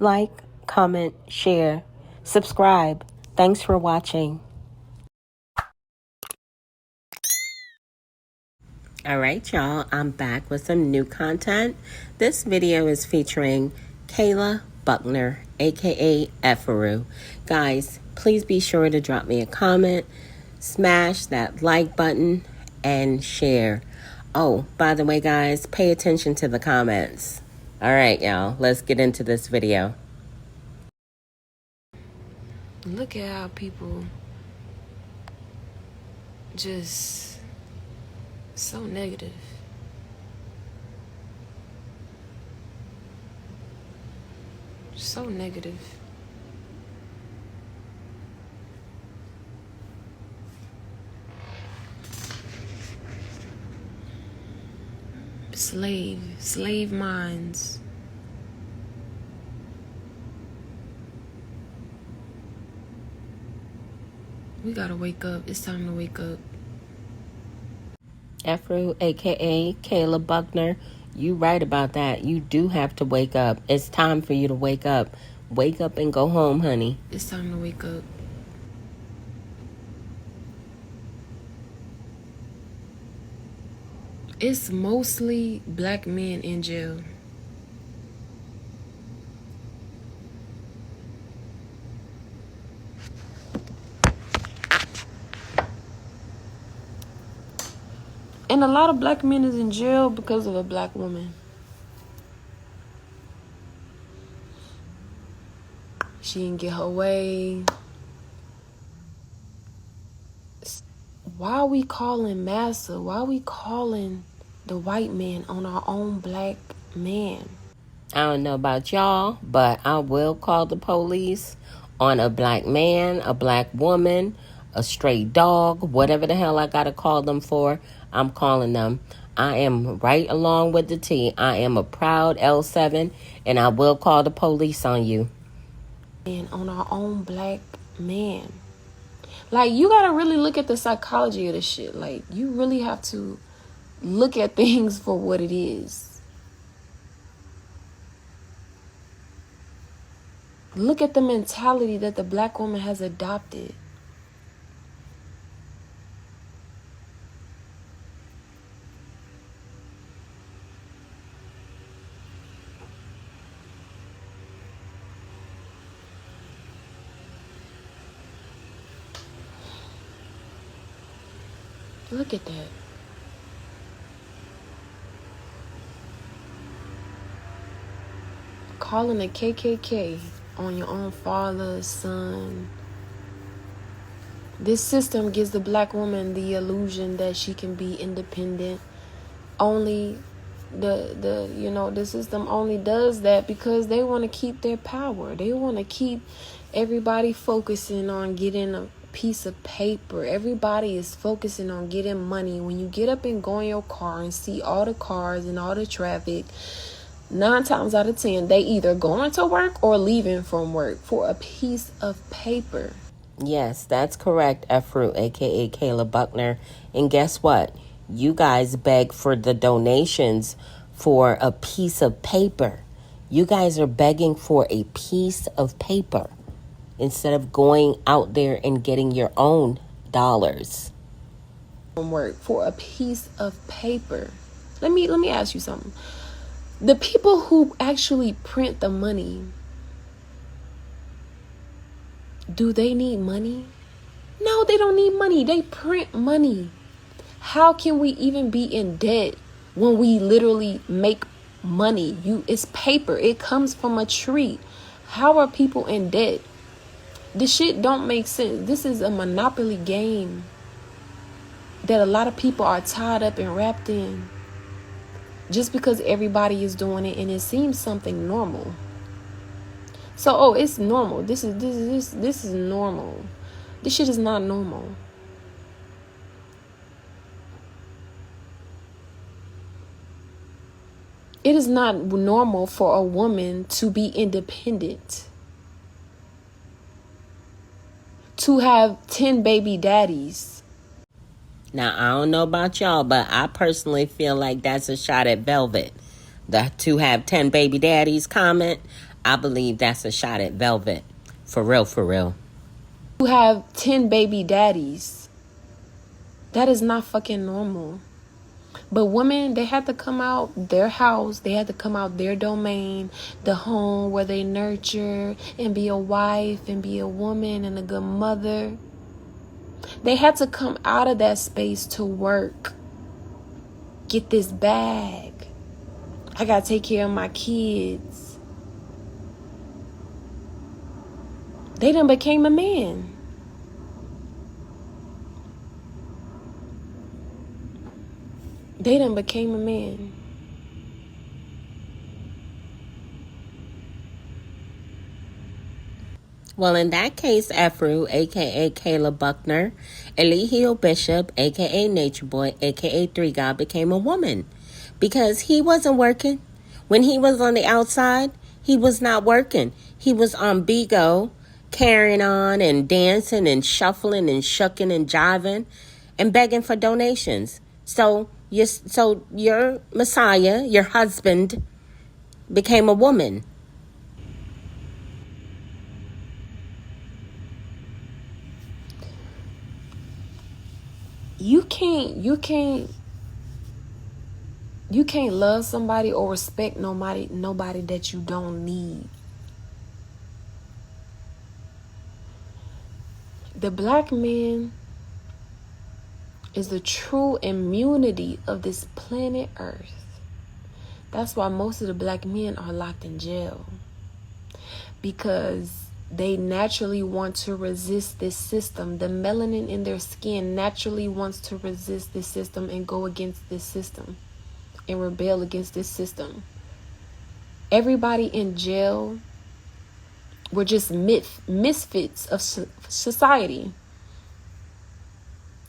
like, comment, share, subscribe. Thanks for watching. All right, y'all, I'm back with some new content. This video is featuring Kayla Buckner, aka Efaru. Guys, please be sure to drop me a comment, smash that like button, and share. Oh, by the way, guys, pay attention to the comments. All right, y'all, let's get into this video. Look at how people just so negative. So negative. Slave minds. We gotta wake up. It's time to wake up. Efaru, aka Kayla Buckner, you right about that. You do have to wake up. It's time for you to wake up. Wake up and go home, honey. It's time to wake up. It's mostly black men in jail. And a lot of black men is in jail because of a black woman. She didn't get her way. Why are we calling massa? Why are we calling the white man on our own black man? I don't know about y'all, but I will call the police on a black man, a black woman, a stray dog, whatever the hell I gotta call them for. I'm calling them. I am right along with the T. I am a proud L7, and I will call the police on you. And on our own black man. Like, you gotta really look at the psychology of this shit. Like, you really have to look at things for what it is. Look at the mentality that the black woman has adopted. Look at that. Calling the KKK on your own father, son. This system gives the black woman the illusion that she can be independent. Only the system only does that because they want to keep their power. They want to keep everybody focusing on getting a piece of paper. Everybody is focusing on getting money. When you get up and go in your car and see all the cars and all the traffic, 9 times out of 10, they either going to work or leaving from work for a piece of paper. Yes, that's correct, Efaru, aka Kayla Buckner. And guess what? You guys beg for the donations for a piece of paper. You guys are begging for a piece of paper instead of going out there and getting your own dollars. From work for a piece of paper. Let me ask you something. The people who actually print the money, do they need money? No, they don't need money. They print money. How can we even be in debt when we literally make money? It's paper. It comes from a tree. How are people in debt? This shit don't make sense. This is a monopoly game that a lot of people are tied up and wrapped in. Just because everybody is doing it and it seems something normal. So, it's normal. This is normal. This shit is not normal. It is not normal for a woman to be independent. To have 10 baby daddies. Now, I don't know about y'all, but I personally feel like that's a shot at Velvet. The to have 10 baby daddies comment, I believe that's a shot at Velvet. For real, for real. You have 10 baby daddies. That is not fucking normal. But women, they had to come out their house. They had to come out their domain, the home where they nurture and be a wife and be a woman and a good mother. They had to come out of that space to work. Get this bag. I gotta take care of my kids. They done became a man. They done became a man. Well, in that case, Afro, a.k.a. Kayla Buckner, Eligio Bishop, a.k.a. Nature Boy, a.k.a. Three God, became a woman. Because he wasn't working. When he was on the outside, he was not working. He was on Bigo, carrying on and dancing and shuffling and shucking and jiving and begging for donations. So your Messiah, your husband, became a woman. You can't love somebody or respect nobody that you don't need. The black man is the true immunity of this planet Earth. That's why most of the black men are locked in jail. Because they naturally want to resist this system. The melanin in their skin naturally wants to resist this system and go against this system and rebel against this system. Everybody in jail were just misfits of society.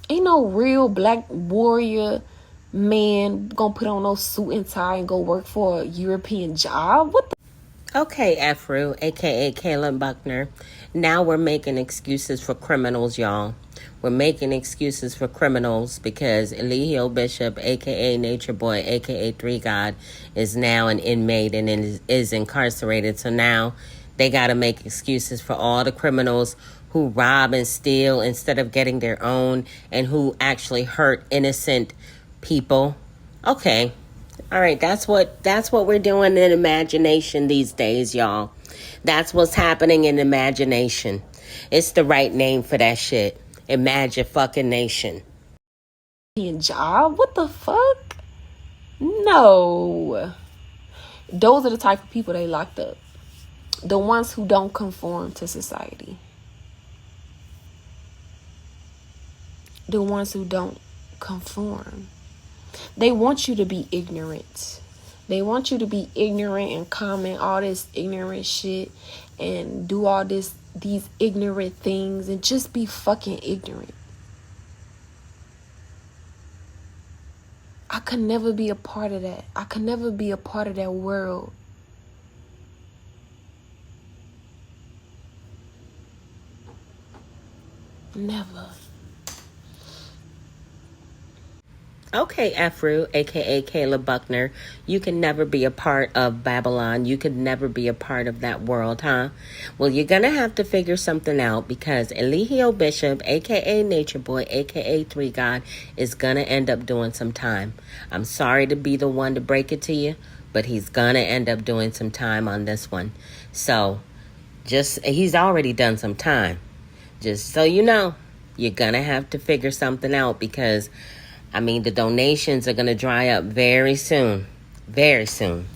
Ain't no real black warrior man gonna put on no suit and tie and go work for a European job. What the? Okay, Afro, a.k.a. Kayla Buckner. Now we're making excuses for criminals, y'all. We're making excuses for criminals because Eligio Bishop, a.k.a. Nature Boy, a.k.a. Three God, is now an inmate and is incarcerated. So now they got to make excuses for all the criminals who rob and steal instead of getting their own and who actually hurt innocent people. Okay. All right, that's what we're doing in imagination these days, y'all. That's what's happening in imagination. It's the right name for that shit. Imagine fucking nation. Job? What the fuck? No. Those are the type of people they locked up. The ones who don't conform to society. The ones who don't conform. They want you to be ignorant. They want you to be ignorant and comment all this ignorant shit and do all these ignorant things and just be fucking ignorant. I could never be a part of that. I could never be a part of that world. Never. Okay, Afro, a.k.a. Kayla Buckner, you can never be a part of Babylon. You could never be a part of that world, huh? Well, you're going to have to figure something out because Eligio Bishop, a.k.a. Nature Boy, a.k.a. Three God, is going to end up doing some time. I'm sorry to be the one to break it to you, but he's going to end up doing some time on this one. So, he's already done some time. Just so you know, you're going to have to figure something out because the donations are going to dry up very soon. Very soon.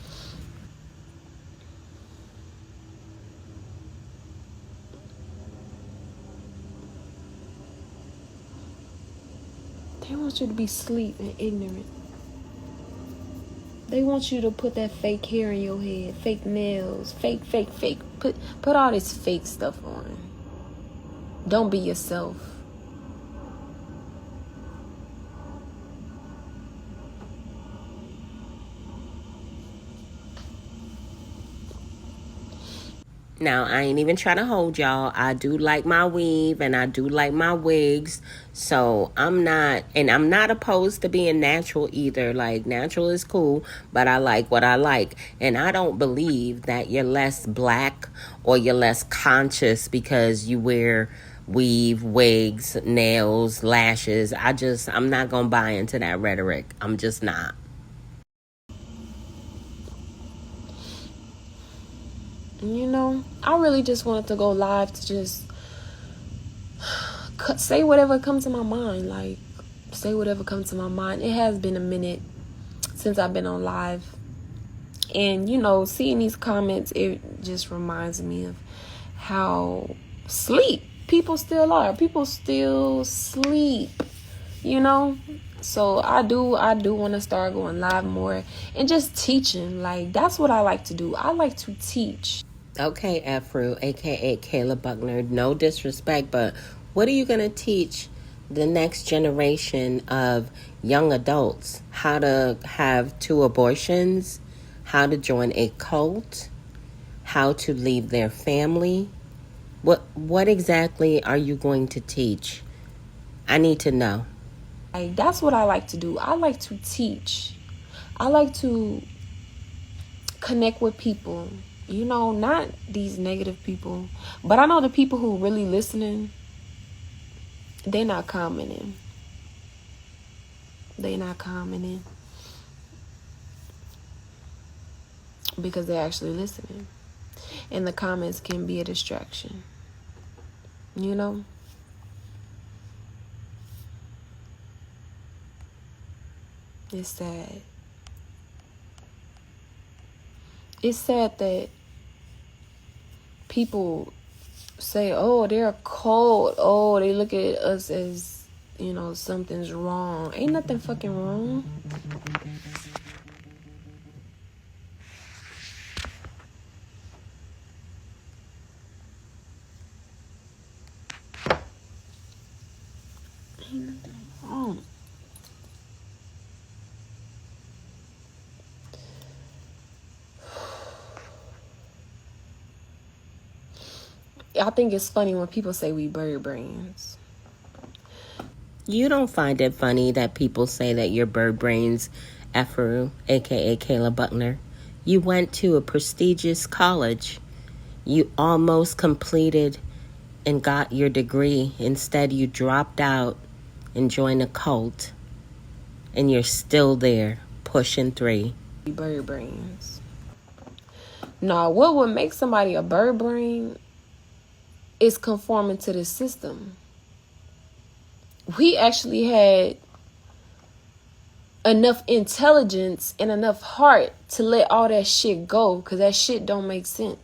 They want you to be asleep and ignorant. They want you to put that fake hair in your head, fake nails, fake. Put all this fake stuff on. Don't be yourself. Now, I ain't even trying to hold y'all. I do like my weave and I do like my wigs. So I'm not opposed to being natural either. Like, natural is cool, but I like what I like. And I don't believe that you're less black or you're less conscious because you wear weave, wigs, nails, lashes. I'm not going to buy into that rhetoric. I'm just not. You know, I really just wanted to go live to just say whatever comes to my mind. Like, say whatever comes to my mind. It has been a minute since I've been on live. And, you know, seeing these comments, it just reminds me of how sleep people still are. People still sleep, you know? So I do want to start going live more and just teaching. Like, that's what I like to do. I like to teach. Okay, Afro, aka Kayla Buckner. No disrespect, but what are you going to teach the next generation of young adults? How to have 2 abortions, how to join a cult, how to leave their family. What exactly are you going to teach? I need to know. Like, that's what I like to do. I like to teach. I like to connect with people. You know, not these negative people, but I know the people who really listening, they're not commenting. They're not commenting because they're actually listening. And the comments can be a distraction. You know? It's sad. It's sad that people say, oh, they're cold. Oh, they look at us as, you know, something's wrong. Ain't nothing fucking wrong. Ain't nothing wrong. I think it's funny when people say we bird brains. You don't find it funny that people say that you're bird brains, Afro, aka Kayla Buckner. You went to a prestigious college. You almost completed and got your degree. Instead, you dropped out and joined a cult. And you're still there, pushing 3. Bird brains. Now, what would make somebody a bird brain is conforming to the system. We actually had enough intelligence and enough heart to let all that shit go, because that shit don't make sense.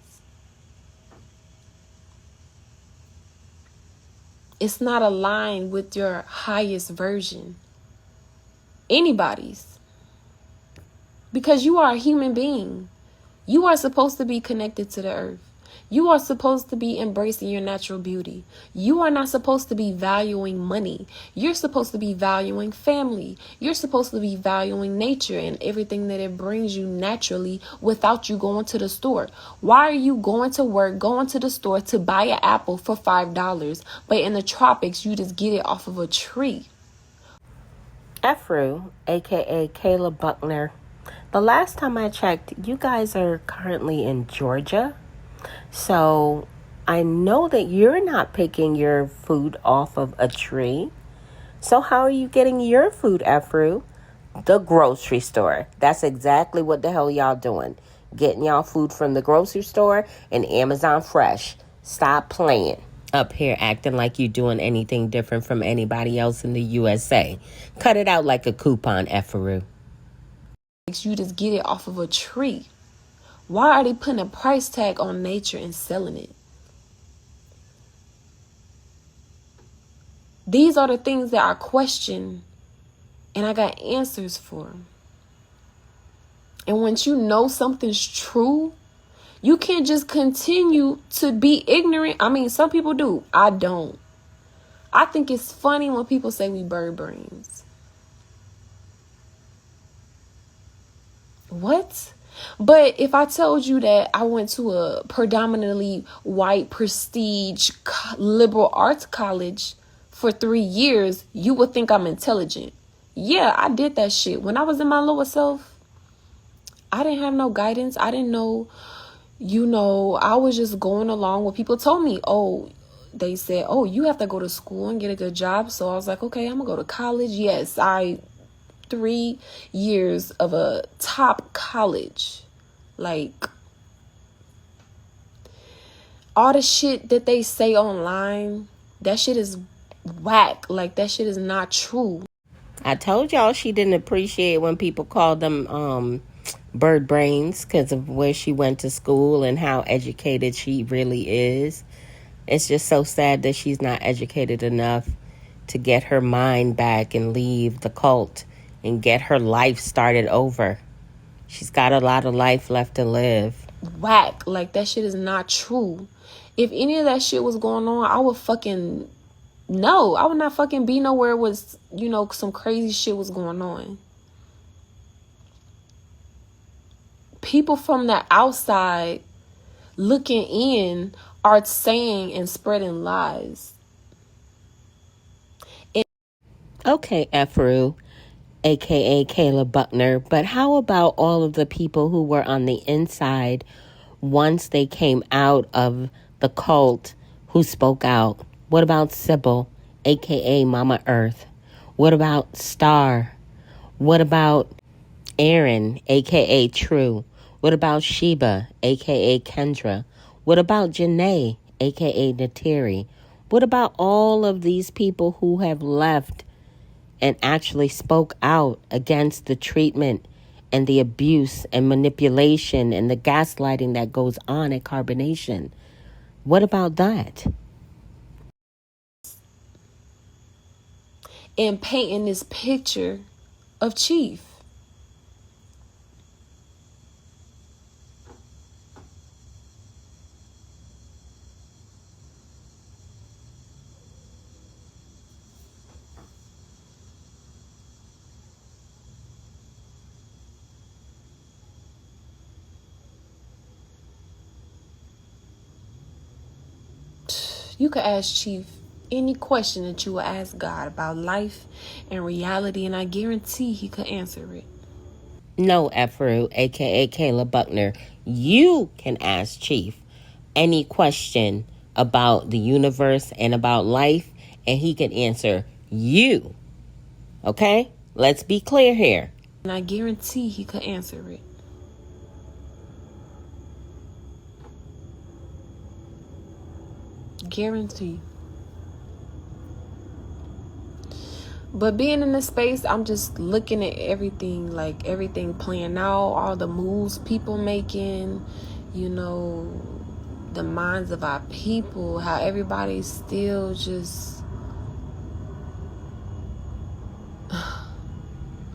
It's not aligned with your highest version. Anybody's. Because you are a human being. You are supposed to be connected to the earth. You are supposed to be embracing your natural beauty. You are not supposed to be valuing money. You're supposed to be valuing family. You're supposed to be valuing nature and everything that it brings you naturally without you going to the store. Why are you going to work, going to the store to buy an apple for $5, but in the tropics, you just get it off of a tree? Afro, aka Kayla Buckner. The last time I checked, you guys are currently in Georgia. So I know that you're not picking your food off of a tree. So how are you getting your food, Afro? The grocery store. That's exactly what the hell y'all doing. Getting y'all food from the grocery store and Amazon Fresh. Stop playing. Up here acting like you doing anything different from anybody else in the USA. Cut it out like a coupon, Afro. You just get it off of a tree. Why are they putting a price tag on nature and selling it? These are the things that I question and I got answers for. And once you know something's true, you can't just continue to be ignorant. I mean, some people do. I don't. I think it's funny when people say we bird brains. What? But if I told you that I went to a predominantly white prestige liberal arts college for 3 years, you would think I'm intelligent. Yeah, I did that shit. When I was in my lower self, I didn't have no guidance. I didn't know, I was just going along what people told me. They said, you have to go to school and get a good job. So I was like, okay, I'm gonna go to college. Yes, 3 years of a top college. Like, all the shit that they say online, that shit is whack. Like, that shit is not true. I told y'all she didn't appreciate when people called them bird brains because of where she went to school and how educated she really is. It's just so sad that she's not educated enough to get her mind back and leave the cult and get her life started over. She's got a lot of life left to live. Whack. Like, that shit is not true. If any of that shit was going on, I would fucking... No, I would not fucking be nowhere was, some crazy shit was going on. People from the outside looking in are saying and spreading lies. Okay, Efru, aka Kayla Buckner, but how about all of the people who were on the inside once they came out of the cult who spoke out? What about Sybil, aka Mama Earth? What about Star? What about Aaron, aka True? What about Sheba, aka Kendra? What about Janae, aka Nateri? What about all of these people who have left and actually spoke out against the treatment and the abuse and manipulation and the gaslighting that goes on at Carbonation? What about that? And painting this picture of Chief. You could ask Chief any question that you would ask God about life and reality, and I guarantee he could answer it. No, Efru, aka Kayla Buckner, you can ask Chief any question about the universe and about life, and he can answer you. Okay? Let's be clear here. And I guarantee he could answer it. Guarantee. But being in this space, I'm just looking at everything, like everything playing out, all the moves people making, the minds of our people, how everybody's still just...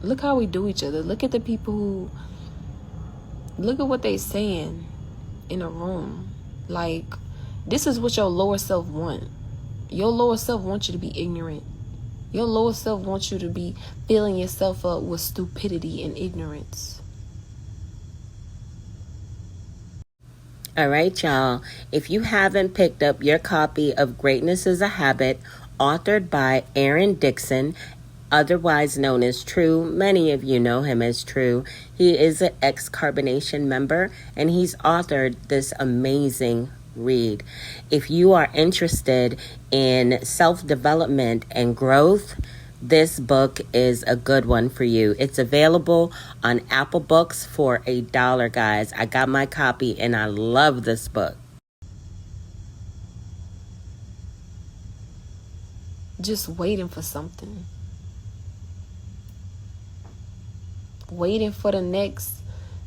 Look how we do each other. Look at the people who... Look at what they saying in a room. Like, this is what your lower self want. Your lower self wants you to be ignorant. Your lower self wants you to be filling yourself up with stupidity and ignorance. All right, y'all. If you haven't picked up your copy of Greatness is a Habit, authored by Aaron Dixon, otherwise known as True. Many of you know him as True. He is an ex-Carbonation member, and he's authored this amazing read. If you are interested in self-development and growth, this book is a good one for you. It's available on Apple Books for $1, guys. I got my copy and I love this book. Just waiting for something. Waiting for the next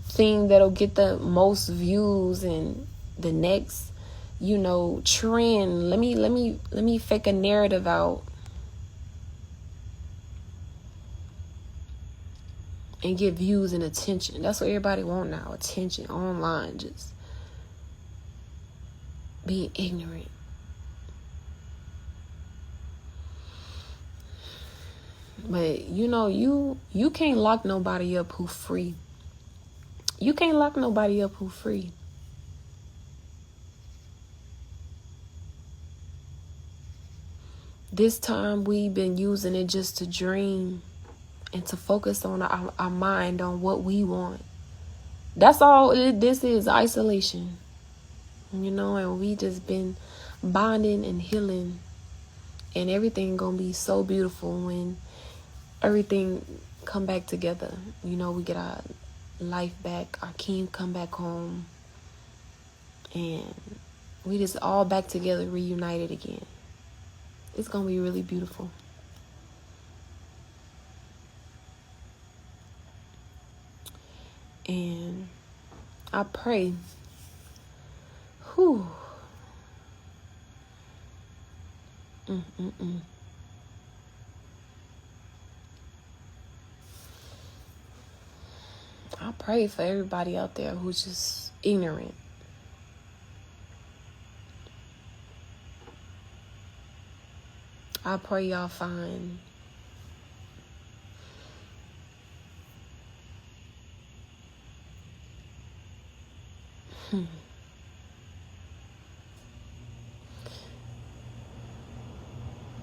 thing that'll get the most views and the next trend. Let me fake a narrative out and get views and attention. That's what everybody want now. Attention online, just being ignorant. But you can't lock nobody up who free. You can't lock nobody up who's free. This time we've been using it just to dream and to focus on our mind on what we want. That's all this is, isolation. And we just been bonding and healing, and everything gonna be so beautiful when everything come back together. We get our life back, our king come back home, and we just all back together, reunited again. It's gonna be really beautiful. And I pray, I pray for everybody out there who's just ignorant. I pray y'all find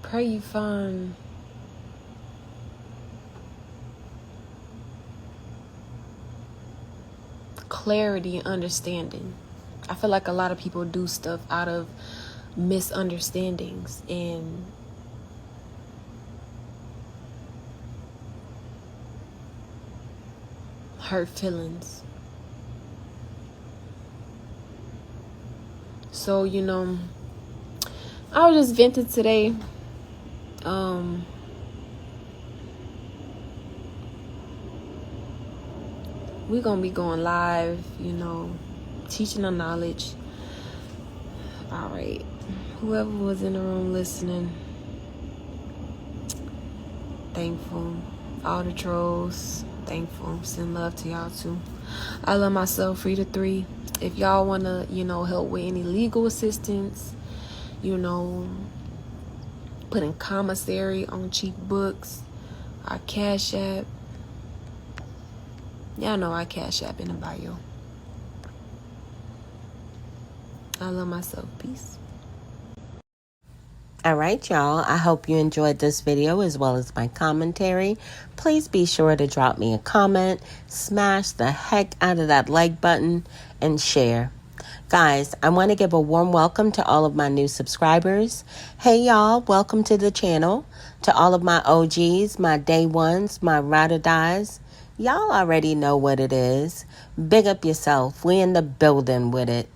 pray you find clarity and understanding. I feel like a lot of people do stuff out of misunderstandings and hurt feelings. So, I was just venting today. We're gonna be going live, teaching the knowledge. All right, whoever was in the room listening, thankful. All the trolls, thankful. Send love to y'all too. I love myself. Free to 3. If y'all wanna, help with any legal assistance, putting commissary on cheap books, our Cash App. Y'all know our Cash App in the bio. I love myself. Peace. All right, y'all. I hope you enjoyed this video as well as my commentary. Please be sure to drop me a comment, smash the heck out of that like button, and share. Guys, I want to give a warm welcome to all of my new subscribers. Hey, y'all. Welcome to the channel. To all of my OGs, my day ones, my ride or dies. Y'all already know what it is. Big up yourself. We in the building with it.